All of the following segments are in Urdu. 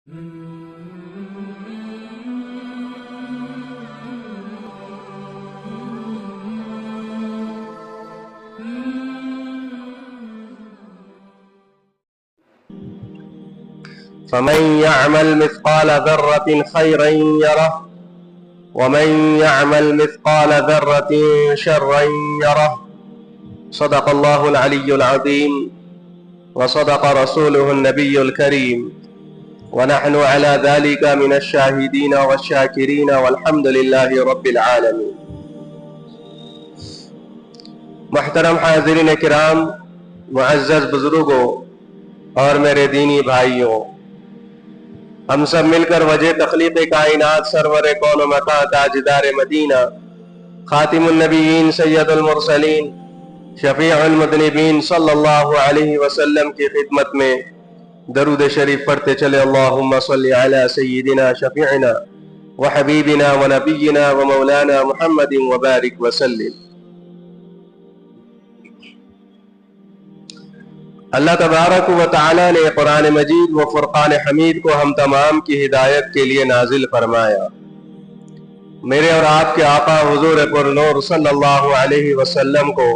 فمن يعمل مثقال ذرة خيرا يره ومن يعمل مثقال ذرة شرا يره صدق الله العلي العظيم وصدق رسوله النبي الكريم ونحن على ذلك من الشاهدين والشاكرين والحمد لله رب العالمين. محترم حاضرین کرام، معزز بزرگوں اور میرے دینی بھائیوں، ہم سب مل کر وجہ تخلیق کائنات سرور کون و مکان تاجدار مدینہ خاتم النبیین سید المرسلین شفیع المذنبین صلی اللہ علیہ وسلم کی خدمت میں درود شریف پڑھتے چلے. اللہم صلی علی سیدنا شفیعنا وحبیبنا ونبینا ومولانا محمد وبارک وسلم. اللہ تبارک و تعالی نے قرآن مجید و فرقان حمید کو ہم تمام کی ہدایت کے لیے نازل فرمایا. میرے اور آپ کے آقا حضور پر نور صلی اللہ علیہ وسلم کو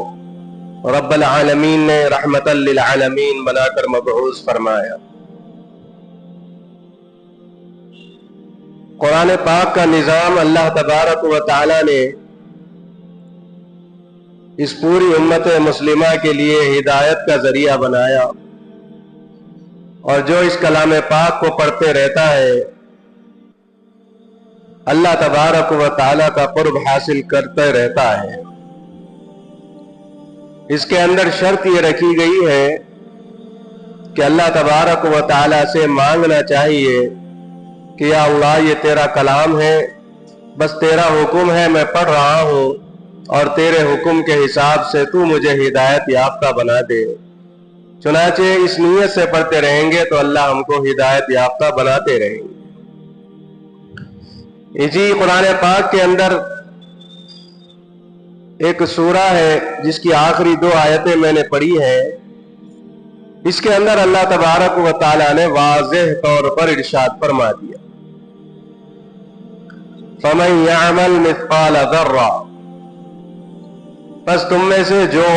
رب العالمین نے رحمتا للعالمین بنا کر مبعوث فرمایا. قرآن پاک کا نظام اللہ تبارک و تعالی نے اس پوری امت مسلمہ کے لیے ہدایت کا ذریعہ بنایا، اور جو اس کلام پاک کو پڑھتے رہتا ہے اللہ تبارک و تعالی کا قرب حاصل کرتے رہتا ہے. اس کے اندر شرط یہ رکھی گئی ہے کہ اللہ تبارک و تعالی سے مانگنا چاہیے کہ یا اللہ یہ تیرا کلام ہے، بس تیرا حکم ہے، میں پڑھ رہا ہوں اور تیرے حکم کے حساب سے تو مجھے ہدایت یافتہ بنا دے. چنانچہ اس نیت سے پڑھتے رہیں گے تو اللہ ہم کو ہدایت یافتہ بناتے رہیں گے. اسی قرآن پاک کے اندر ایک سورہ ہے جس کی آخری 2 آیتیں میں نے پڑھی ہیں. اس کے اندر اللہ تبارک و تعالی نے واضح طور پر ارشاد فرما دیا، فَمَن يَعْمَلْ مِثْقَالَ ذَرَّةٍ، بس تم میں سے جو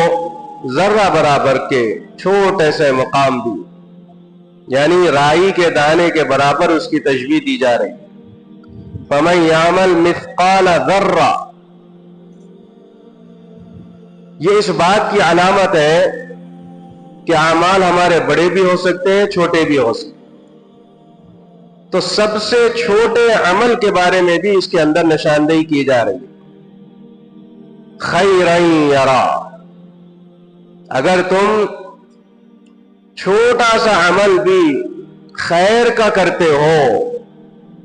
ذرہ برابر کے چھوٹے سے مقام بھی، یعنی رائی کے دانے کے برابر اس کی تشبیہ دی جا رہی. فَمَن يَعْمَلْ مِثْقَالَ ذَرَّةٍ، یہ اس بات کی علامت ہے کہ اعمال ہمارے بڑے بھی ہو سکتے ہیں، چھوٹے بھی ہو سکتے ہیں. تو سب سے چھوٹے عمل کے بارے میں بھی اس کے اندر نشاندہی کی جا رہی ہے. خیرن یرا، اگر تم چھوٹا سا عمل بھی خیر کا کرتے ہو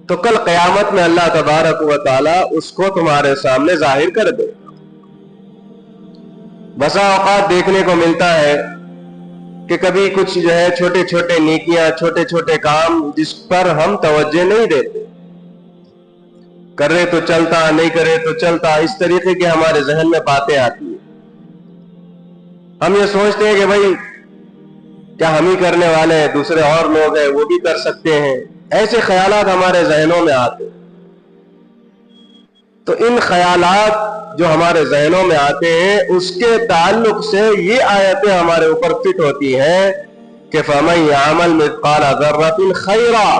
تو کل قیامت میں اللہ تبارک و تعالی اس کو تمہارے سامنے ظاہر کر دے. بسا اوقات دیکھنے کو ملتا ہے کہ کبھی کچھ جو ہے چھوٹے چھوٹے نیکیاں، چھوٹے چھوٹے کام جس پر ہم توجہ نہیں دیتے، کرے تو چلتا، نہیں کرے تو چلتا، اس طریقے کے ہمارے ذہن میں باتیں آتی ہیں. ہم یہ سوچتے ہیں کہ بھائی کیا ہم ہی کرنے والے ہیں، دوسرے اور لوگ ہیں وہ بھی کر سکتے ہیں. ایسے خیالات ہمارے ذہنوں میں آتے ہیں. تو ان خیالات جو ہمارے ذہنوں میں آتے ہیں اس کے تعلق سے یہ آیتیں ہمارے اوپر فٹ ہوتی ہیں کہ فَمَن يَعْمَلْ مِثْقَالَ ذَرَّةٍ خَيْرًا،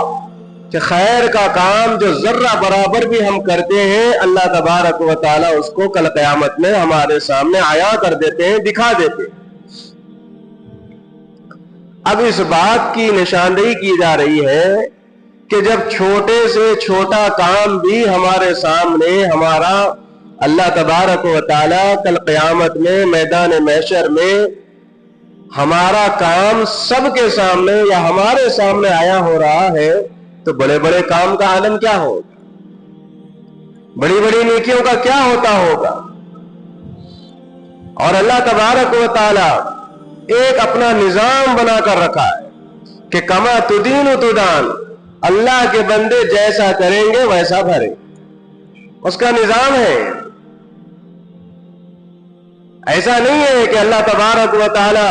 کہ خیر کا کام جو ذرہ برابر بھی ہم کرتے ہیں اللہ تبارک و تعالی اس کو کل قیامت میں ہمارے سامنے عیاں کر دیتے ہیں، دکھا دیتے ہیں. اب اس بات کی نشاندہی کی جا رہی ہے کہ جب چھوٹے سے چھوٹا کام بھی ہمارے سامنے ہمارا اللہ تبارک و تعالی کل قیامت میں میدان محشر میں ہمارا کام سب کے سامنے یا ہمارے سامنے آیا ہو رہا ہے تو بڑے بڑے کام کا عالم کیا ہوگا، بڑی بڑی نیکیوں کا کیا ہوتا ہوگا. اور اللہ تبارک و تعالی ایک اپنا نظام بنا کر رکھا ہے کہ کما تدین تدان، اللہ کے بندے جیسا کریں گے ویسا بھریں، اس کا نظام ہے. ایسا نہیں ہے کہ اللہ تبارک و تعالی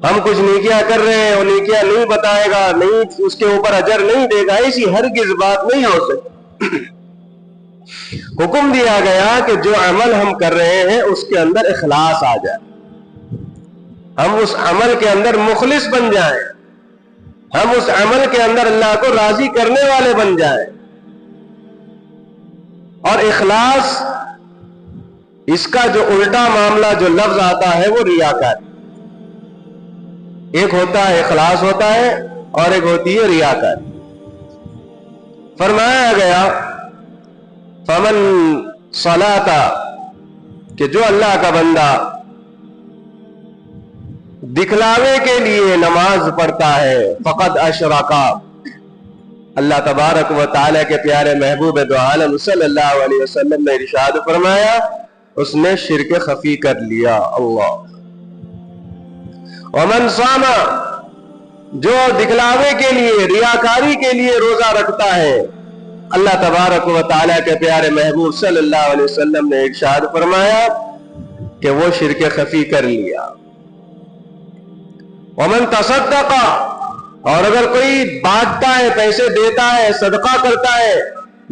ہم کچھ نیکیاں کر رہے ہیں اور نیکیاں نہیں بتائے گا، نہیں اس کے اوپر اجر نہیں دے گا، ایسی ہرگز بات نہیں ہو سکتی۔ حکم دیا گیا کہ جو عمل ہم کر رہے ہیں اس کے اندر اخلاص آ جائے، ہم اس عمل کے اندر مخلص بن جائیں، ہم اس عمل کے اندر اللہ کو راضی کرنے والے بن جائیں۔ اور اخلاص، اس کا جو الٹا معاملہ جو لفظ آتا ہے وہ ریاکاری۔ ایک ہوتا ہے اخلاص ہوتا ہے اور ایک ہوتی ہے ریاکاری۔ فرمایا گیا فمن صلاتا، کہ جو اللہ کا بندہ دکھلاوے کے لیے نماز پڑھتا ہے فقد اشرکا، اللہ تبارک و تعالی کے پیارے محبوب دو عالم صلی اللہ علیہ وسلم نے ارشاد فرمایا اس نے شرک خفی کر لیا۔ اللہ۔ ومن صام، جو دکھلاوے کے لیے ریاکاری کے لیے روزہ رکھتا ہے، اللہ تبارک و تعالی کے پیارے محبوب صلی اللہ علیہ وسلم نے ارشاد فرمایا کہ وہ شرک خفی کر لیا۔ ومن تصدق، اور اگر کوئی بانٹتا ہے، پیسے دیتا ہے، صدقہ کرتا ہے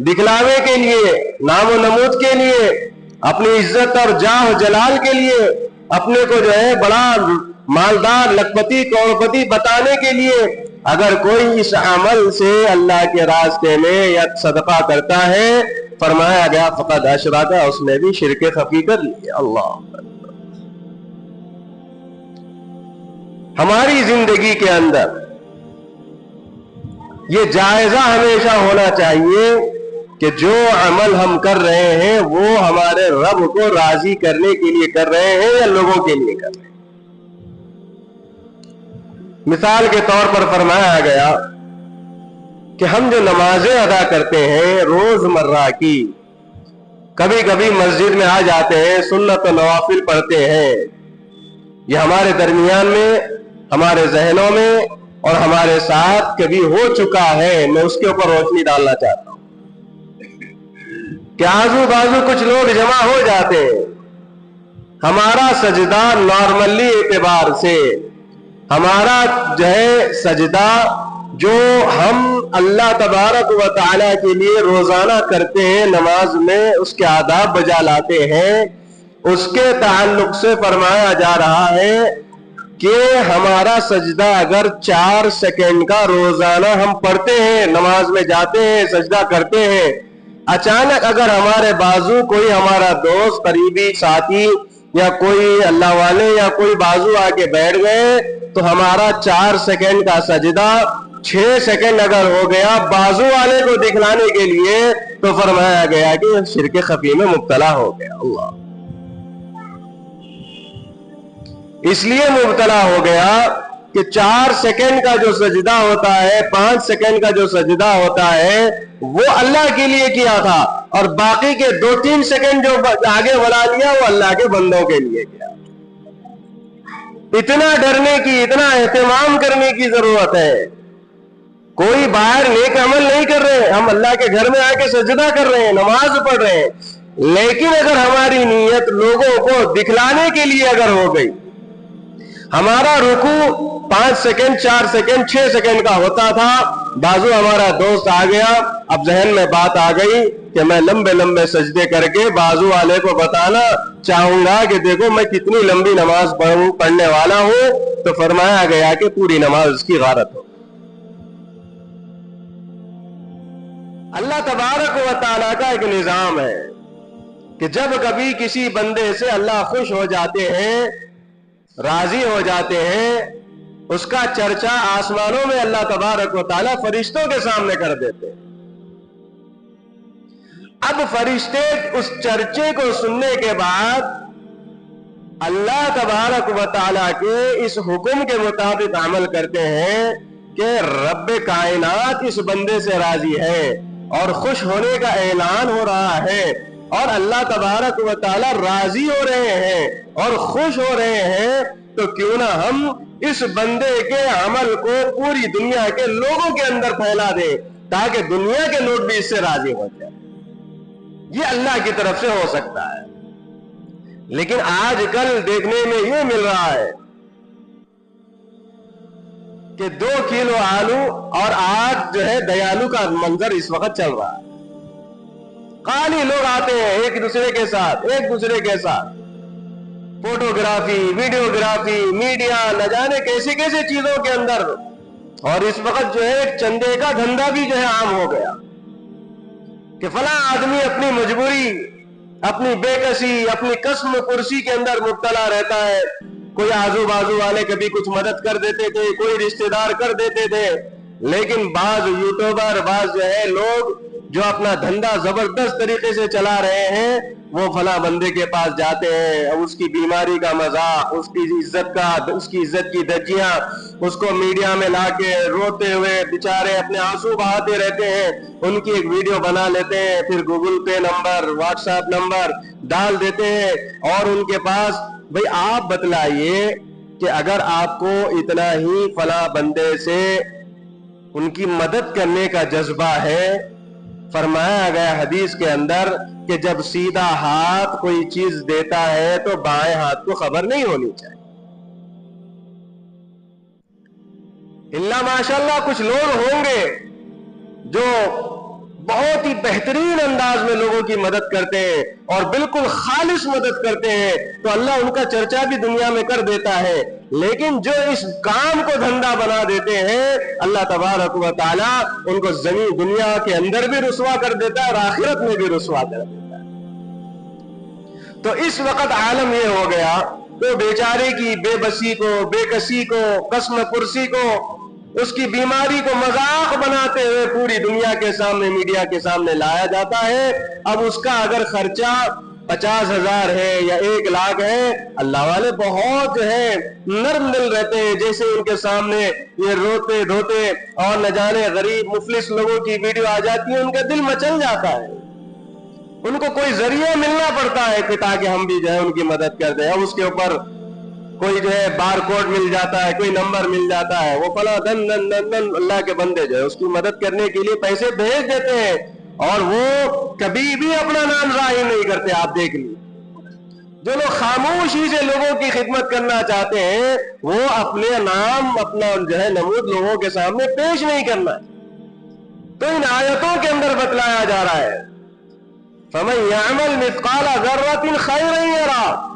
دکھلاوے کے لیے، نام و نمود کے لیے، اپنی عزت اور جاہ و جلال کے لیے، اپنے کو جو ہے بڑا مالدار، لکھپتی، کروڑپتی بتانے کے لیے، اگر کوئی اس عمل سے اللہ کے راستے میں یا صدقہ کرتا ہے، فرمایا گیا فقد اشرک، اس نے بھی شرک خفی کر لیا۔ اللہ۔ ہماری زندگی کے اندر یہ جائزہ ہمیشہ ہونا چاہیے کہ جو عمل ہم کر رہے ہیں وہ ہمارے رب کو راضی کرنے کے لیے کر رہے ہیں یا لوگوں کے لیے کر رہے ہیں۔ مثال کے طور پر فرمایا گیا کہ ہم جو نمازیں ادا کرتے ہیں روز مرہ کی، کبھی کبھی مسجد میں آ جاتے ہیں، سنت و نوافل پڑھتے ہیں، یہ ہمارے درمیان میں، ہمارے ذہنوں میں اور ہمارے ساتھ کبھی ہو چکا ہے۔ میں اس کے اوپر روشنی ڈالنا چاہتا ہوں کہ آزو بازو کچھ لوگ جمع ہو جاتے ہیں، ہمارا سجدہ نارملی اعتبار سے، ہمارا جو ہے سجدہ جو ہم اللہ تبارک و تعالی کے لیے روزانہ کرتے ہیں نماز میں، اس کے آداب بجا لاتے ہیں، اس کے تعلق سے فرمایا جا رہا ہے کہ ہمارا سجدہ اگر 4 سیکنڈ کا روزانہ ہم پڑھتے ہیں، نماز میں جاتے ہیں، سجدہ کرتے ہیں، اچانک اگر ہمارے بازو کوئی ہمارا دوست، قریبی ساتھی یا کوئی اللہ والے یا کوئی بازو آ کے بیٹھ گئے تو ہمارا 4 سیکنڈ کا سجدہ 6 سیکنڈ اگر ہو گیا بازو والے کو دکھلانے کے لیے، تو فرمایا گیا کہ شرک خفی میں مبتلا ہو گیا۔ اللہ۔ اس لیے مبتلا ہو گیا کہ 4 سیکنڈ کا جو سجدہ ہوتا ہے، 5 سیکنڈ کا جو سجدہ ہوتا ہے وہ اللہ کے لیے کیا تھا، اور باقی کے 2-3 سیکنڈ جو آگے بڑھا لیا وہ اللہ کے بندوں کے لیے کیا۔ اتنا ڈرنے کی، اتنا اہتمام کرنے کی ضرورت ہے۔ کوئی باہر نیک عمل نہیں کر رہے، ہم اللہ کے گھر میں آ کے سجدہ کر رہے ہیں، نماز پڑھ رہے ہیں، لیکن اگر ہماری نیت لوگوں کو دکھلانے کے لیے اگر ہو گئی، ہمارا رکوع 5 سیکنڈ، 4 سیکنڈ، 6 سیکنڈ کا ہوتا تھا، بازو ہمارا دوست آ گیا، اب ذہن میں بات آ گئی کہ میں لمبے لمبے سجدے کر کے بازو والے کو بتانا چاہوں گا کہ دیکھو میں کتنی لمبی نماز پڑھنے والا ہوں، تو فرمایا گیا کہ پوری نماز اس کی غارت ہو۔ اللہ تبارک و تعالیٰ کا ایک نظام ہے کہ جب کبھی کسی بندے سے اللہ خوش ہو جاتے ہیں، راضی ہو جاتے ہیں، اس کا چرچا آسمانوں میں اللہ تبارک و تعالیٰ فرشتوں کے سامنے کر دیتے ہیں۔ اب فرشتے اس چرچے کو سننے کے بعد اللہ تبارک و تعالیٰ کے اس حکم کے مطابق عمل کرتے ہیں کہ رب کائنات اس بندے سے راضی ہے اور خوش ہونے کا اعلان ہو رہا ہے، اور اللہ تبارک و تعالیٰ راضی ہو رہے ہیں اور خوش ہو رہے ہیں، تو کیوں نہ ہم اس بندے کے عمل کو پوری دنیا کے لوگوں کے اندر پھیلا دیں تاکہ دنیا کے لوگ بھی اس سے راضی ہو جائیں۔ یہ اللہ کی طرف سے ہو سکتا ہے، لیکن آج کل دیکھنے میں یہ مل رہا ہے کہ 2 کلو آلو اور آج جو ہے دیالو کا منظر اس وقت چل رہا ہے. خالی لوگ آتے ہیں ایک دوسرے کے ساتھ فوٹوگرافی، ویڈیوگرافی، میڈیا، نہ جانے کیسی کیسی چیزوں کے اندر. اور اس وقت جو ہے ایک چندے کا دھندا بھی جو ہے عام ہو گیا کہ فلاں آدمی اپنی مجبوری، اپنی بے کسی، اپنی قسم کرسی کے اندر مبتلا رہتا ہے. کوئی آزو بازو والے کبھی کچھ مدد کر دیتے تھے، کوئی رشتہ دار کر دیتے تھے، لیکن بعض یوٹیوبر، بعض جو ہے لوگ جو اپنا دھندا زبردست طریقے سے چلا رہے ہیں، وہ فلاں بندے کے پاس جاتے ہیں، اس کی بیماری کا مذاق، اس کی عزت کی دھجیاں اس کو میڈیا میں لا کے روتے ہوئے بیچارے اپنے آنسو بہاتے رہتے ہیں، ان کی ایک ویڈیو بنا لیتے ہیں، پھر گوگل پے نمبر، واٹس ایپ نمبر ڈال دیتے ہیں، اور ان کے پاس بھئی آپ بتلائیے کہ اگر آپ کو اتنا ہی فلاں بندے سے ان کی مدد کرنے کا جذبہ ہے، فرمایا گیا حدیث کے اندر کہ جب سیدھا ہاتھ کوئی چیز دیتا ہے تو بائیں ہاتھ کو خبر نہیں ہونی چاہیے. اللہ ماشاءاللہ کچھ لوگ ہوں گے جو بہت ہی بہترین انداز میں لوگوں کی مدد کرتے ہیں اور بالکل خالص مدد کرتے ہیں، تو اللہ ان کا چرچا بھی دنیا میں کر دیتا ہے. لیکن جو اس کام کو دھندا بنا دیتے ہیں، اللہ تبارک و تعالی ان کو زمین دنیا کے اندر بھی رسوا کر دیتا ہے اور آخرت میں بھی رسوا کر دیتا ہے. تو اس وقت عالم یہ ہو گیا تو بیچارے کی بے بسی کو، بے کسی کو، قسم پرسی کو، اس کی بیماری کو مذاق بناتے ہوئے پوری دنیا کے سامنے، میڈیا کے سامنے لایا جاتا ہے. اب اس کا اگر خرچہ 50,000 ہے یا 1 لاکھ ہے، اللہ والے بہت جو ہے نرم دل رہتے ہیں، جیسے ان کے سامنے یہ روتے دھوتے اور نہ جانے غریب مفلس لوگوں کی ویڈیو آ جاتی ہے، ان کا دل مچل جاتا ہے. ان کو کوئی ذریعہ ملنا پڑتا ہے کہ تاکہ ہم بھی جو ہے ان کی مدد کر دیں. اب اس کے اوپر کوئی جو ہے بار کوڈ مل جاتا ہے، کوئی نمبر مل جاتا ہے، وہ فلاں دن دن دن دن اللہ کے بندے جو ہے اس کی مدد کرنے کے لیے پیسے بھیج دیتے ہیں، اور وہ کبھی بھی اپنا نام ظاہر نہیں کرتے. آپ دیکھ لیجیے، جو لوگ خاموشی سے لوگوں کی خدمت کرنا چاہتے ہیں، وہ اپنے نام، اپنا جو ہے نمود لوگوں کے سامنے پیش نہیں کرنا. تو ان آیتوں کے اندر بتلایا جا رہا ہے فَمَن يَعْمَلْ مِثْقَالَ ذَرَّةٍ خَيْرًا يَرَهُ،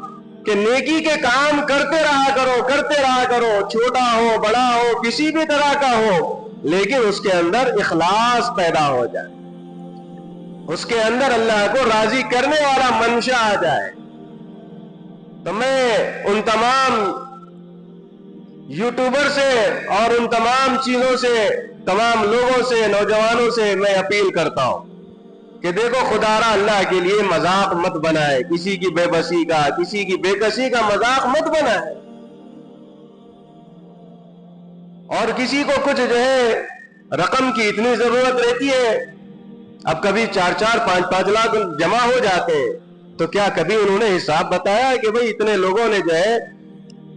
کہ نیکی کے کام کرتے رہا کرو، چھوٹا ہو بڑا ہو کسی بھی طرح کا ہو، لیکن اس کے اندر اخلاص پیدا ہو جائے، اس کے اندر اللہ کو راضی کرنے والا منشا آ جائے. تو میں ان تمام یوٹیوبر سے اور ان تمام چیزوں سے، تمام لوگوں سے، نوجوانوں سے میں اپیل کرتا ہوں کہ دیکھو خدارا اللہ کے لیے مذاق مت بنائے، کسی کی بے بسی کا، کسی کی بے کسی کا مذاق مت بنائے. اور کسی کو کچھ جو ہے رقم کی اتنی ضرورت رہتی ہے، اب کبھی 4-4 5-5 لاکھ جمع ہو جاتے ہیں، تو کیا کبھی انہوں نے حساب بتایا کہ بھئی اتنے لوگوں نے جو ہے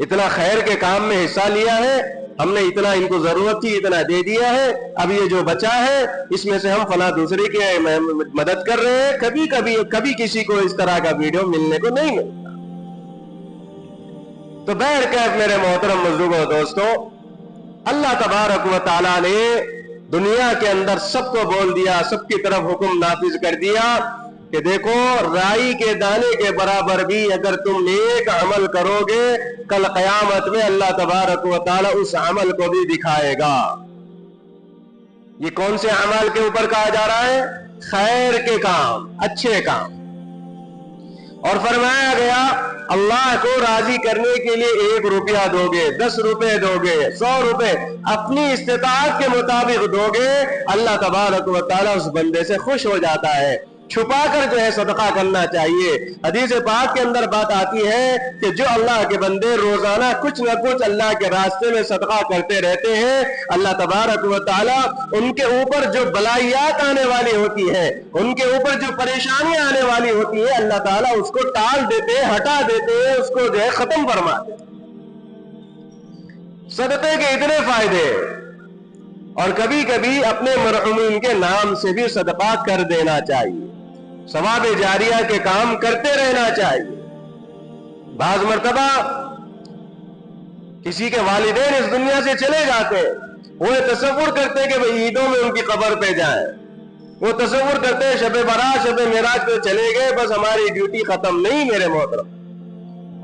اتنا خیر کے کام میں حصہ لیا ہے، ہم نے اتنا ان کو ضرورت تھی اتنا دے دیا ہے، اب یہ جو بچا ہے اس میں سے ہم فلاں دوسرے کی مدد کر رہے ہیں. کبھی کسی کو اس طرح کا ویڈیو ملنے کو نہیں ملتا. تو بہرکیف میرے محترم بزرگوں دوستو، اللہ تبارک و تعالیٰ نے دنیا کے اندر سب کو بول دیا، سب کی طرف حکم نافذ کر دیا کہ دیکھو رائی کے دانے کے برابر بھی اگر تم نیک عمل کرو گے، کل قیامت میں اللہ تبارک و تعالیٰ اس عمل کو بھی دکھائے گا. یہ کون سے اعمال کے اوپر کہا جا رہا ہے؟ خیر کے کام، اچھے کام. اور فرمایا گیا اللہ کو راضی کرنے کے لیے 1 روپیہ دو گے، 10 روپے دو گے، 100 روپے اپنی استطاعت کے مطابق دو گے، اللہ تبارک و تعالیٰ اس بندے سے خوش ہو جاتا ہے. چھپا کر جو ہے صدقہ کرنا چاہیے. حدیث پاک کے اندر بات آتی ہے کہ جو اللہ کے بندے روزانہ کچھ نہ کچھ اللہ کے راستے میں صدقہ کرتے رہتے ہیں، اللہ تبارک و تعالیٰ ان کے اوپر جو بلائیات آنے والی ہوتی ہے، ان کے اوپر جو پریشانیاں آنے والی ہوتی ہے، اللہ تعالیٰ اس کو ٹال دیتے ہیں، ہٹا دیتے ہیں، اس کو جو ہے ختم فرما دیتے. صدقے کے اتنے فائدے. اور کبھی کبھی اپنے مرحومین کے نام سے بھی صدقہ کر دینا چاہیے، ثواب جاریہ کے کام کرتے رہنا چاہیے. بعض مرتبہ کسی کے والدین اس دنیا سے چلے جاتے ہیں، وہ تصور کرتے کہ بھئی عیدوں میں ان کی قبر پہ جائیں، وہ تصور کرتے ہیں شب برات شب معراج پہ چلے گئے، بس ہماری ڈیوٹی ختم. نہیں میرے محترم،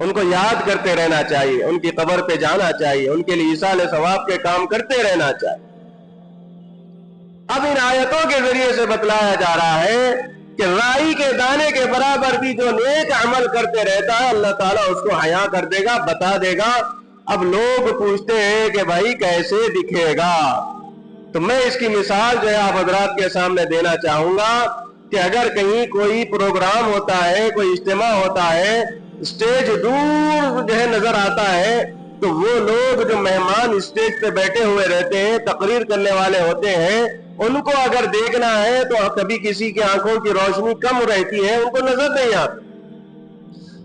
ان کو یاد کرتے رہنا چاہیے، ان کی قبر پہ جانا چاہیے، ان کے لیے ایصال ثواب کے کام کرتے رہنا چاہیے. اب ان آیتوں کے ذریعے سے بتلایا جا رہا ہے کہ رائی کے دانے کے برابر بھی جو نیک عمل کرتے رہتا ہے اللہ تعالیٰ اس کو حیا کر دے گا، بتا دے گا. اب لوگ پوچھتے ہیں کہ بھائی کیسے دکھے گا؟ تو میں اس کی مثال جو ہے آپ حضرات کے سامنے دینا چاہوں گا کہ اگر کہیں کوئی پروگرام ہوتا ہے، کوئی اجتماع ہوتا ہے، اسٹیج دور جو ہے نظر آتا ہے، تو وہ لوگ جو مہمان اسٹیج پہ بیٹھے ہوئے رہتے ہیں، تقریر کرنے والے ہوتے ہیں، ان کو اگر دیکھنا ہے تو کبھی کسی کی آنکھوں کی روشنی کم رہتی ہے، ان کو نظر نہیں آتی،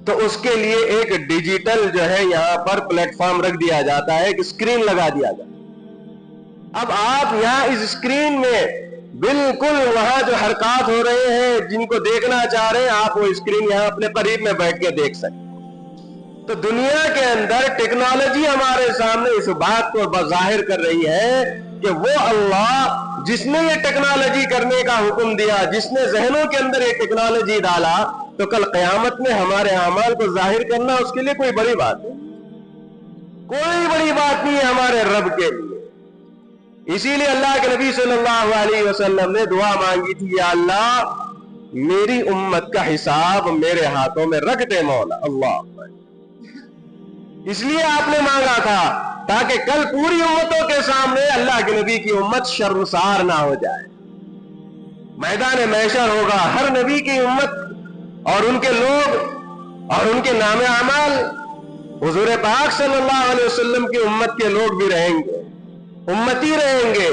تو اس کے لیے ایک ڈیجیٹل جو ہے یہاں پر پلیٹ فارم رکھ دیا جاتا ہے، ایک اسکرین لگا دیا جاتا ہے. اب آپ یہاں اس اسکرین میں بالکل وہاں جو حرکات ہو رہے ہیں جن کو دیکھنا چاہ رہے ہیں، آپ وہ اسکرین یہاں اپنے قریب میں بیٹھ کے دیکھ سکتے. تو دنیا کے اندر ٹیکنالوجی ہمارے سامنے اس بات کو ظاہر کر رہی ہے کہ وہ اللہ جس نے یہ ٹیکنالوجی کرنے کا حکم دیا، جس نے ذہنوں کے اندر یہ ٹیکنالوجی ڈالا، تو کل قیامت میں ہمارے اعمال کو ظاہر کرنا اس کے لیے کوئی بڑی بات نہیں، کوئی بڑی بات نہیں ہے ہمارے رب کے لیے. اسی لیے اللہ کے نبی صلی اللہ علیہ وسلم نے دعا مانگی تھی، یا اللہ میری امت کا حساب میرے ہاتھوں میں رکھ دے مولا. اللہ اس لیے آپ نے مانگا تھا تاکہ کل پوری امتوں کے سامنے اللہ کے نبی کی امت شرمسار نہ ہو جائے. میدان محشر ہوگا، ہر نبی کی امت اور ان کے لوگ اور ان کے نام اعمال حضور پاک صلی اللہ علیہ وسلم کی امت کے لوگ بھی رہیں گے، امتی رہیں گے.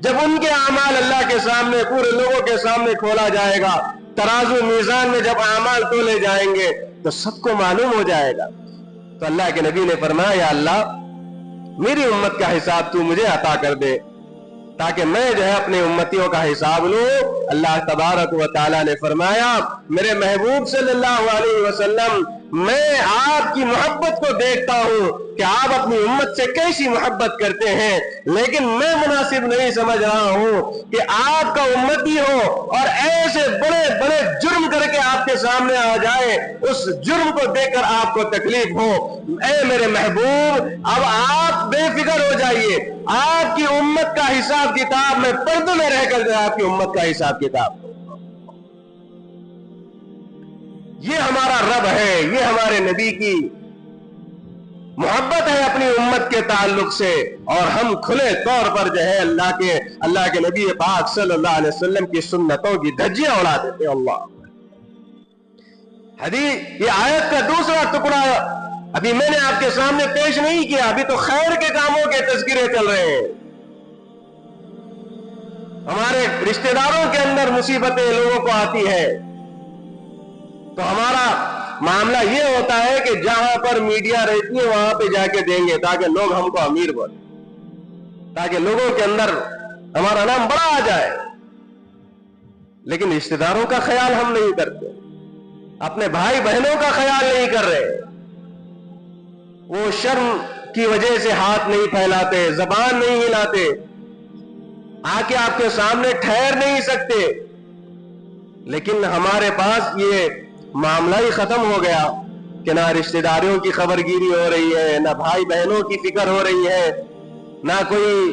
جب ان کے اعمال اللہ کے سامنے پورے لوگوں کے سامنے کھولا جائے گا، ترازو میزان میں جب اعمال تولے جائیں گے تو سب کو معلوم ہو جائے گا. تو اللہ کے نبی نے فرمایا، یا اللہ میری امت کا حساب تو مجھے عطا کر دے تاکہ میں جو ہے اپنے امتیوں کا حساب لوں. اللہ تبارک و تعالیٰ نے فرمایا، میرے محبوب صلی اللہ علیہ وسلم میں آپ کی محبت کو دیکھتا ہوں کہ آپ اپنی امت سے کیسی محبت کرتے ہیں، لیکن میں مناسب نہیں سمجھ رہا ہوں کہ آپ کا امتی ہو اور ایسے بڑے بڑے جرم کر کے آپ کے سامنے آ جائے، اس جرم کو دیکھ کر آپ کو تکلیف ہو. اے میرے محبوب اب آپ بے فکر ہو جائیے، آپ کی امت کا حساب کتاب میں پردے میں رہ کر آپ کی امت کا حساب کتاب. یہ ہمارا رب ہے، یہ ہمارے نبی کی محبت ہے اپنی امت کے تعلق سے، اور ہم کھلے طور پر جو ہے اللہ کے نبی پاک صلی اللہ علیہ وسلم کی سنتوں کی دھجیاں اڑا دیتے. اللہ حدیث یہ آیت کا دوسرا ٹکڑا ابھی میں نے آپ کے سامنے پیش نہیں کیا، ابھی تو خیر کے کاموں کے تذکرے چل رہے ہیں. ہمارے رشتہ داروں کے اندر مصیبتیں لوگوں کو آتی ہے تو ہمارا معاملہ یہ ہوتا ہے کہ جہاں پر میڈیا رہتی ہے وہاں پہ جا کے دیں گے تاکہ لوگ ہم کو امیر بولیں، تاکہ لوگوں کے اندر ہمارا نام بڑا آ جائے. لیکن رشتہ داروں کا خیال ہم نہیں کرتے، اپنے بھائی بہنوں کا خیال نہیں کر رہے. وہ شرم کی وجہ سے ہاتھ نہیں پھیلاتے، زبان نہیں ہلاتے، آ کے آپ کے سامنے ٹھہر نہیں سکتے. لیکن ہمارے پاس یہ معاملہ ہی ختم ہو گیا کہ نہ رشتہ داریوں کی خبر گیری ہو رہی ہے، نہ بھائی بہنوں کی فکر ہو رہی ہے، نہ کوئی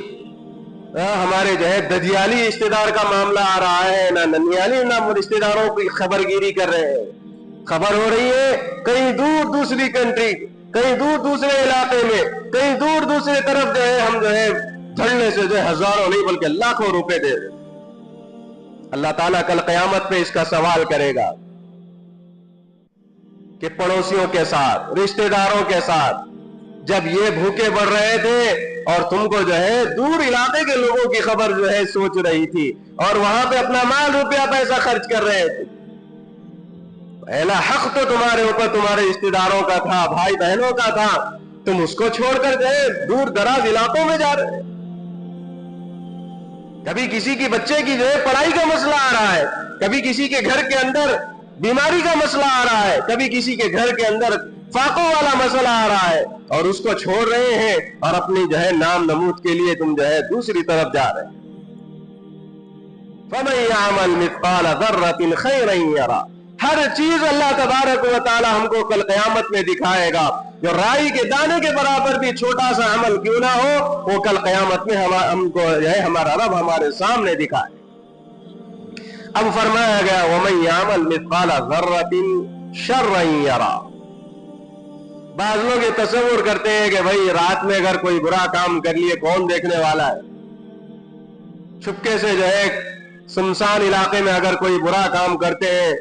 ہمارے جو ہے ددیالی رشتہ دار کا معاملہ آ رہا ہے، نہ ننیالی نہ رشتہ داروں کی خبر گیری کر رہے ہیں. خبر ہو رہی ہے کہیں دور دوسری کنٹری، کہیں دور دوسرے علاقے میں، کہیں دور دوسرے طرف جو ہے ہم جو ہے دھڑنے سے جو ہے ہزاروں نہیں بلکہ لاکھوں روپے دے رہے. اللہ تعالیٰ کل قیامت پہ اس کا سوال کرے گا کہ پڑوسیوں کے ساتھ، رشتہ داروں کے ساتھ جب یہ بھوکے بڑھ رہے تھے اور تم کو جو ہے دور علاقے کے لوگوں کی خبر جو ہے سوچ رہی تھی اور وہاں پہ اپنا مال روپیہ پیسہ خرچ کر رہے تھے، پہلا حق تو تمہارے اوپر تمہارے رشتہ داروں کا تھا، بھائی بہنوں کا تھا، تم اس کو چھوڑ کر گئے دور دراز علاقوں میں جا رہے. کبھی کسی کی بچے کی جو ہے پڑھائی کا مسئلہ آ رہا ہے، کبھی کسی کے گھر کے اندر بیماری کا مسئلہ آ رہا ہے، کبھی کسی کے گھر کے اندر فاقوں والا مسئلہ آ رہا ہے اور اس کو چھوڑ رہے ہیں اور اپنی جو ہے نام نمود کے لیے تم جو ہے دوسری طرف جا رہے ہیں. فَمَن يَعْمَلْ مِثْقَالَ ذَرَّةٍ خَيْرًا يَرَهُ. ہر چیز اللہ تبارک و تعالی ہم کو کل قیامت میں دکھائے گا. جو رائی کے دانے کے برابر بھی چھوٹا سا عمل کیوں نہ ہو وہ کل قیامت میں ہم کو جو ہے ہمارا رب ہمارے سامنے دکھائے. اب فرمایا گیا وَمَن يَعْمَلْ مِثْقَالَ ذَرَّةٍ شَرًّا يَرَهُ. بعض لوگ یہ تصور کرتے ہیں کہ بھائی رات میں اگر کوئی برا کام کر لیے کون دیکھنے والا ہے. چھپکے سے جو ہے سنسان علاقے میں اگر کوئی برا کام کرتے ہیں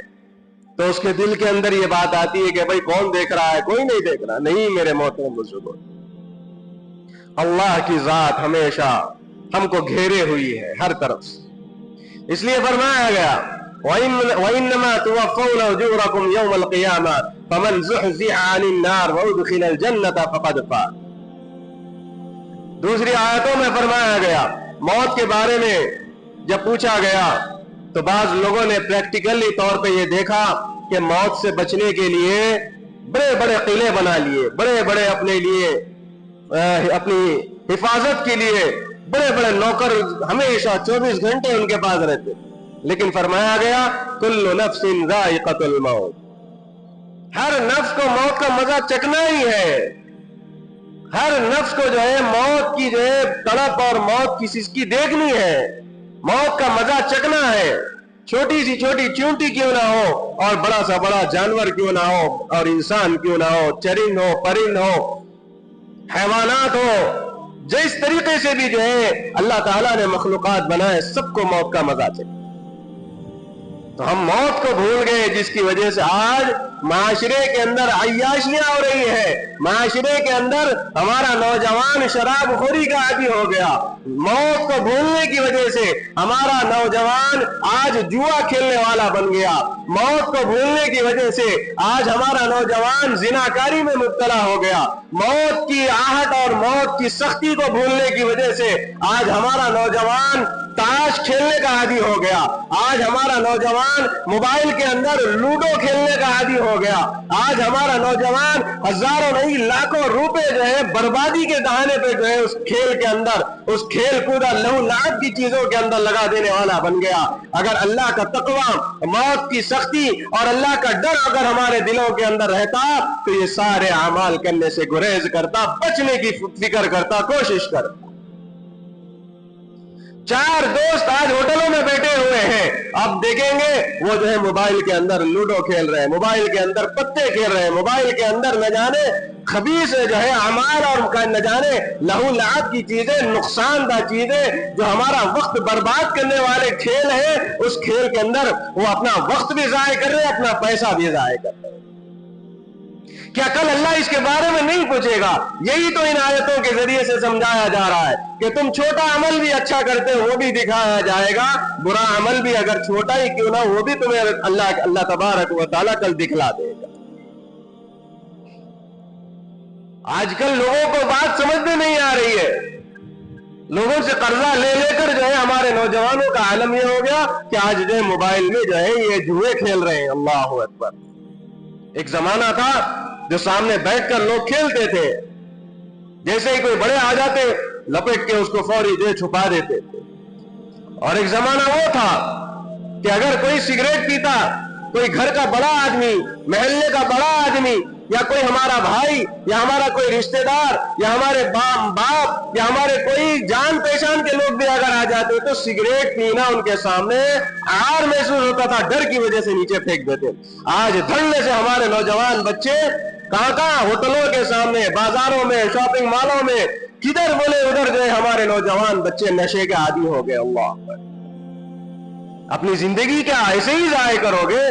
تو اس کے دل کے اندر یہ بات آتی ہے کہ بھائی کون دیکھ رہا ہے, کوئی نہیں دیکھ رہا. نہیں میرے محترم بزرگوں, اللہ کی ذات ہمیشہ ہم کو گھیرے ہوئی ہے ہر طرف سے. اس لیے فرمایا گیا وَإِنَّمَا تُوَفَّوْنَ أُجُورَكُمْ يَوْمَ الْقِيَامَةِ فَمَنْ زُحْزِحَ عَنِ النَّارِ وَأُدْخِلَ الْجَنَّةَ فَقَدْ فَازَ. دوسری آیتوں میں فرمایا گیا موت کے بارے میں جب پوچھا گیا تو بعض لوگوں نے پریکٹیکلی طور پہ یہ دیکھا کہ موت سے بچنے کے لیے بڑے بڑے قلعے بنا لیے, بڑے بڑے اپنے لیے اپنی حفاظت کے لیے بڑے بڑے نوکر ہمیشہ 24 گھنٹے ان کے پاس رہتے. لیکن فرمایا گیا کل نفس ذائقۃ الموت. ہر نفس کو موت کا مزہ چکھنا ہی ہے. ہر نفس کو جو ہے موت کی جو ہے تڑپ اور موت کی دیکھنی ہے, موت کا مزہ چکھنا ہے. چھوٹی سی چھوٹی چونٹی کیوں نہ ہو اور بڑا سا بڑا جانور کیوں نہ ہو اور انسان کیوں نہ ہو, چرند ہو, پرند ہو, حیوانات ہو, جس طریقے سے بھی جو ہے اللہ تعالیٰ نے مخلوقات بنائے سب کو موت کا مزہ چکھنا. تو ہم موت کو بھول گئے جس کی وجہ سے آج معاشرے کے اندر عیاشیاں ہو رہی ہے. معاشرے کے اندر ہمارا نوجوان شراب خوری کا عادی ہو گیا. موت کو بھولنے کی وجہ سے ہمارا نوجوان آج جوا کھیلنے والا بن گیا. موت کو بھولنے کی وجہ سے آج ہمارا نوجوان زناکاری میں مبتلا ہو گیا. موت کی آہٹ اور موت کی سختی کو بھولنے کی وجہ سے آج ہمارا نوجوان تاش کھیلنے کا عادی ہو گیا. آج ہمارا نوجوان موبائل کے اندر لوڈو کھیلنے کا عادی ہو گیا. آج ہمارا نوجوان ہزاروں نہیں لاکھوں روپے جو ہے بربادی کے دہانے پہ جو ہے اس کھیل کے اندر, اس کھیل کودا لہو لعب کی چیزوں کے اندر لگا دینے والا بن گیا. اگر اللہ کا تقویٰ, موت کی سختی اور اللہ کا ڈر اگر ہمارے دلوں کے اندر رہتا تو یہ سارے اعمال کرنے سے گریز کرتا, بچنے کی فکر کرتا, کوشش کرتا. 4 دوست آج ہوٹلوں میں بیٹھے ہوئے ہیں, اب دیکھیں گے وہ جو ہے موبائل کے اندر لوڈو کھیل رہے ہیں, موبائل کے اندر پتے کھیل رہے ہیں, موبائل کے اندر نہ جانے خبیث جو ہے اعمال اور نہ جانے لہو لعب کی چیزیں, نقصان دہ چیزیں جو ہمارا وقت برباد کرنے والے کھیل ہیں, اس کھیل کے اندر وہ اپنا وقت بھی ضائع کر رہے ہیں, اپنا پیسہ بھی ضائع کر رہے ہیں. کیا کل اللہ اس کے بارے میں نہیں پوچھے گا؟ یہی تو ان آیتوں کے ذریعے سے سمجھایا جا رہا ہے کہ تم چھوٹا عمل بھی اچھا کرتے ہو وہ بھی دکھایا جائے گا, برا عمل بھی اگر چھوٹا ہی کیوں نہ وہ بھی تمہیں اللہ تبارک و تعالیٰ کل دکھلا دے گا. آج کل لوگوں کو بات سمجھ میں نہیں آ رہی ہے. لوگوں سے قرضہ لے لے کر جو ہے ہمارے نوجوانوں کا عالم یہ ہو گیا کہ آج جو ہے موبائل میں جو ہے یہ جوئے کھیل رہے ہیں. اللہ اکبر. ایک زمانہ تھا جو سامنے بیٹھ کر لوگ کھیلتے تھے, جیسے ہی کوئی بڑے آ جاتے لپٹ کے اس کو فوری جو چھپا دیتے تھے. اور ایک زمانہ وہ تھا کہ اگر کوئی سگریٹ پیتا, کوئی گھر کا بڑا آدمی, محلے کا بڑا آدمی, یا کوئی ہمارا بھائی یا ہمارا کوئی رشتہ دار یا ہمارے باپ یا ہمارے کوئی جان پہچان کے لوگ بھی اگر آ جاتے تو سگریٹ پینا ان کے سامنے عار محسوس ہوتا تھا, ڈر کی وجہ سے نیچے پھینک دیتے. آج دھڑنے سے ہمارے نوجوان بچے کہاں ہوٹلوں کے سامنے, بازاروں میں, شاپنگ مالوں میں, کدھر بولے ادھر جو ہے ہمارے نوجوان بچے نشے کے عادی ہو گئے. اللہ, اپنی زندگی کیا ایسے ہی ضائع کرو گے؟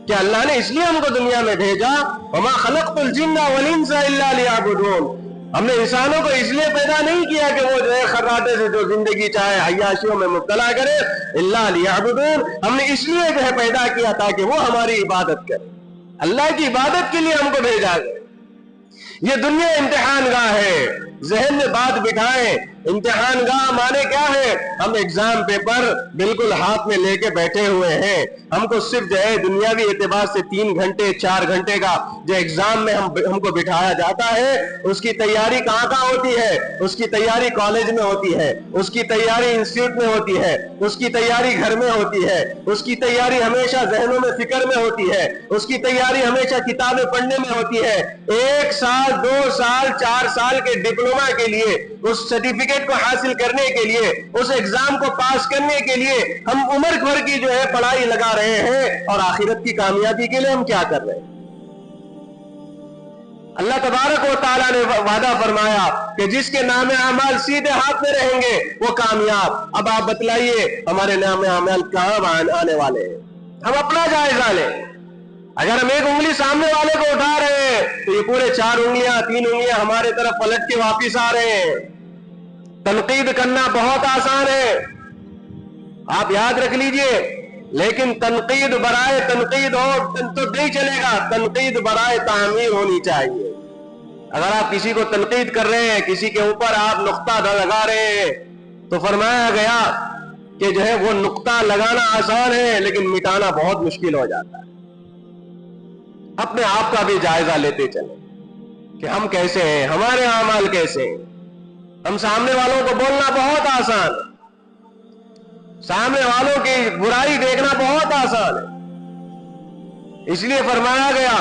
کہ اللہ نے اس لیے ہم کو دنیا میں بھیجا, وما خلقت الجن والانس الا لیعبدون. ہم نے انسانوں کو اس لیے پیدا نہیں کیا کہ وہ جو ہے خراٹے سے جو زندگی چاہے عیاشیوں میں مبتلا کرے, الا لیعبدون. ہم نے اس لیے جو ہے پیدا کیا تاکہ وہ ہماری عبادت کرے. اللہ کی عبادت کے لیے ہم کو بھیجا گیا. یہ دنیا امتحان گاہ ہے. ذہن میں بات بٹھائیں امتحان گاہ مانے کیا ہے؟ ہم ایگزام پیپر بالکل ہاتھ میں لے کے بیٹھے ہوئے ہیں. ہم کو صرف جو ہے دنیاوی اعتبار سے 3 گھنٹے 4 گھنٹے کا جو ایگزام میں ہم کو بٹھایا جاتا ہے، اس کی تیاری کہاں ہوتی ہے؟ اس کی تیاری کالج میں ہوتی ہے، اس کی تیاری انسٹیٹیوٹ میں ہوتی ہے، اس کی تیاری گھر میں ہوتی ہے، اس کی تیاری ہمیشہ ذہنوں میں فکر میں ہوتی ہے، اس کی تیاری ہمیشہ کتابیں پڑھنے میں ہوتی ہے. 1 سال 2 سال 4 سال کے ڈپلوما کے لیے، اس سرٹیفکیٹ کو حاصل کرنے کے لیے، اس ایگزام کو پاس کرنے کے لیے ہم عمر بھر کی جو ہے پڑھائی لگا رہے ہیں، اور آخرت کی کامیابی کے لیے ہم کیا کر رہے ہیں؟ اللہ تبارک و تعالیٰ نے وعدہ فرمایا کہ جس کے نام اعمال سیدھے ہاتھ میں رہیں گے وہ کامیاب. اب آپ بتلائیے ہمارے نام اعمال کہاں آنے والے ہیں؟ ہم اپنا جائزہ لیں. اگر ہم 1 انگلی سامنے والے کو اٹھا رہے ہیں تو یہ پورے 4 انگلیاں 3 انگلیاں ہمارے طرف پلٹ کے واپس آ رہے ہیں. تنقید کرنا بہت آسان ہے، آپ یاد رکھ لیجئے، لیکن تنقید برائے تنقید ہو تو نہیں چلے گا، تنقید برائے تعمیر ہونی چاہیے. اگر آپ کسی کو تنقید کر رہے ہیں، کسی کے اوپر آپ نقطہ لگا رہے ہیں، تو فرمایا گیا کہ جو ہے وہ نقطہ لگانا آسان ہے لیکن مٹانا بہت مشکل ہو جاتا ہے. اپنے آپ کا بھی جائزہ لیتے چلیں کہ ہم کیسے ہیں، ہمارے اعمال کیسے ہیں. ہم سامنے والوں کو بولنا بہت آسان ہے، سامنے والوں کی برائی دیکھنا بہت آسان ہے. اس لیے فرمایا گیا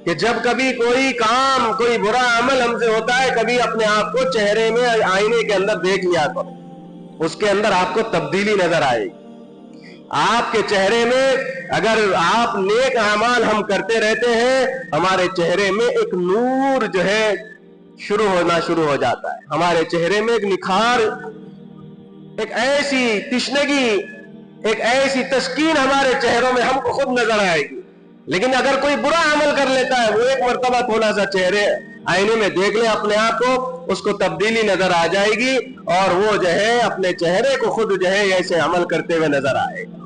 کہ جب کبھی کوئی کام کوئی برا عمل ہم سے ہوتا ہے، کبھی اپنے آپ کو چہرے میں آئینے کے اندر دیکھ لیا کرو، اس کے اندر آپ کو تبدیلی نظر آئے گی. آپ کے چہرے میں اگر آپ نیک اعمال ہم کرتے رہتے ہیں، ہمارے چہرے میں ایک نور جو ہے شروع ہو جاتا ہے. ہمارے چہرے میں ایک نکھار، ایک ایسی تشنگی، ایک ایسی تسکین ہمارے چہروں میں ہم کو خود نظر آئے گی. لیکن اگر کوئی برا عمل کر لیتا ہے، وہ ایک مرتبہ تھوڑا سا چہرے آئینے میں دیکھ لے اپنے آپ کو، اس کو تبدیلی نظر آ جائے گی، اور وہ جو ہے اپنے چہرے کو خود جو ہے ایسے عمل کرتے ہوئے نظر آئے گا.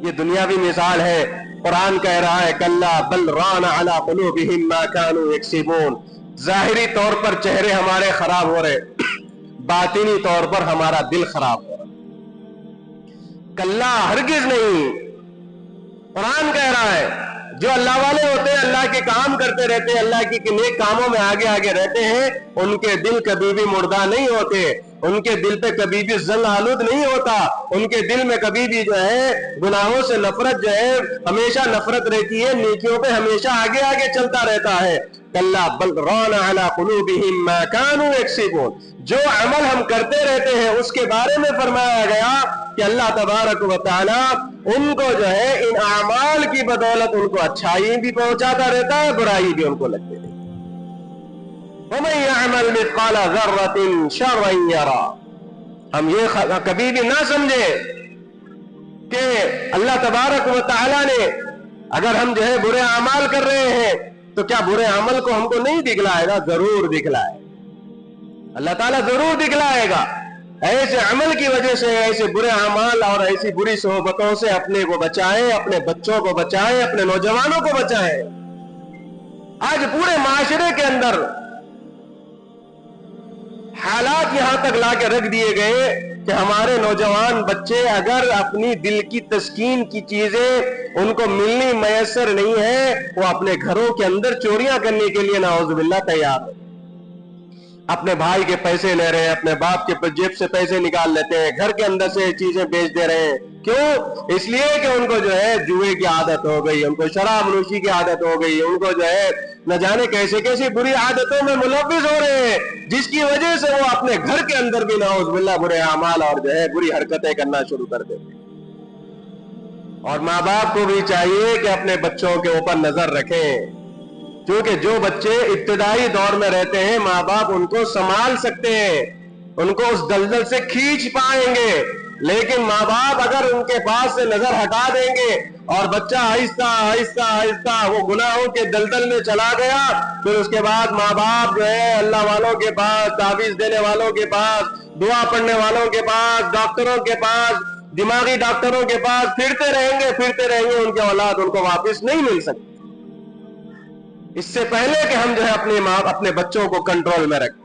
یہ دنیاوی مثال ہے. قرآن کہہ رہا ہے کلا بل ران علی قلوبہم ما کانوا یکسبون. ظاہری طور پر چہرے ہمارے خراب ہو رہے، باطنی طور پر ہمارا دل خراب ہو رہا. کلا ہرگز نہیں. قرآن کہہ رہا ہے جو اللہ والے ہوتے ہیں، اللہ کے کام کرتے رہتے ہیں، اللہ کی نیک کاموں میں آگے آگے رہتے ہیں، ان کے دل کبھی بھی مردہ نہیں ہوتے، ان کے دل پہ کبھی بھی زنگ آلود نہیں ہوتا، ان کے دل میں کبھی بھی جو ہے گناہوں سے نفرت جو ہے ہمیشہ نفرت رہتی ہے، نیکیوں پہ ہمیشہ آگے آگے چلتا رہتا ہے. کلا بل ران علی قلوبہم ما کانوا یکسبون. جو عمل ہم کرتے رہتے ہیں اس کے بارے میں فرمایا گیا کہ اللہ تبارک و تعالی ان کو جو ہے ان اعمال کی بدولت ان کو اچھائی بھی پہنچاتا رہتا ہے، برائی بھی ان کو لگتے رہتی ہے. وَمَن يَعْمَلْ مِثْقَالَ ذَرَّةٍ شَرًّا يَرَهُ. ہم یہ کبھی بھی نہ سمجھے کہ اللہ تبارک و تعالی نے اگر ہم جو ہے برے اعمال کر رہے ہیں تو کیا برے عمل کو ہم کو نہیں دکھلائے گا؟ ضرور دکھلائے گا. اللہ تعالیٰ ضرور دکھلائے گا. ایسے عمل کی وجہ سے ایسے برے اعمال اور ایسی بری صحبتوں سے اپنے کو بچائیں، اپنے بچوں کو بچائیں، اپنے نوجوانوں کو بچائیں. آج پورے معاشرے کے اندر حالات یہاں تک لا کے رکھ دیے گئے کہ ہمارے نوجوان بچے اگر اپنی دل کی تسکین کی چیزیں ان کو ملنی میسر نہیں ہے، وہ اپنے گھروں کے اندر چوریاں کرنے کے لیے نعوذ باللہ تیار ہے. اپنے بھائی کے پیسے لے رہے ہیں، اپنے باپ کے جیب سے پیسے نکال لیتے ہیں، گھر کے اندر سے چیزیں بیچ دے رہے ہیں. کیوں؟ اس لیے کہ ان کو جو ہے جوئے کی عادت ہو گئی، ان کو شراب نوشی کی عادت ہو گئی، ان کو جو ہے نہ جانے کیسے کیسی بری عادتوں میں ملوث ہو رہے ہیں، جس کی وجہ سے وہ اپنے گھر کے اندر بھی نعوذ باللہ برے اعمال اور جو ہے بری حرکتیں کرنا شروع کر دیتے ہیں. اور ماں باپ کو بھی چاہیے کہ اپنے بچوں کے اوپر نظر رکھیں، کیونکہ جو بچے ابتدائی دور میں رہتے ہیں ماں باپ ان کو سنبھال سکتے ہیں، ان کو اس دلدل سے کھینچ پائیں گے. لیکن ماں باپ اگر ان کے پاس سے نظر ہٹا دیں گے اور بچہ آہستہ آہستہ آہستہ وہ گناہوں کے دلدل میں چلا گیا، پھر اس کے بعد ماں باپ جو ہے اللہ والوں کے پاس، تعویذ دینے والوں کے پاس، دعا پڑھنے والوں کے پاس، ڈاکٹروں کے پاس، دماغی ڈاکٹروں کے پاس پھرتے رہیں گے. ان کے اولاد ان کو واپس نہیں مل سکتی. اس سے پہلے کہ ہم جو ہے اپنے بچوں کو کنٹرول میں رکھیں،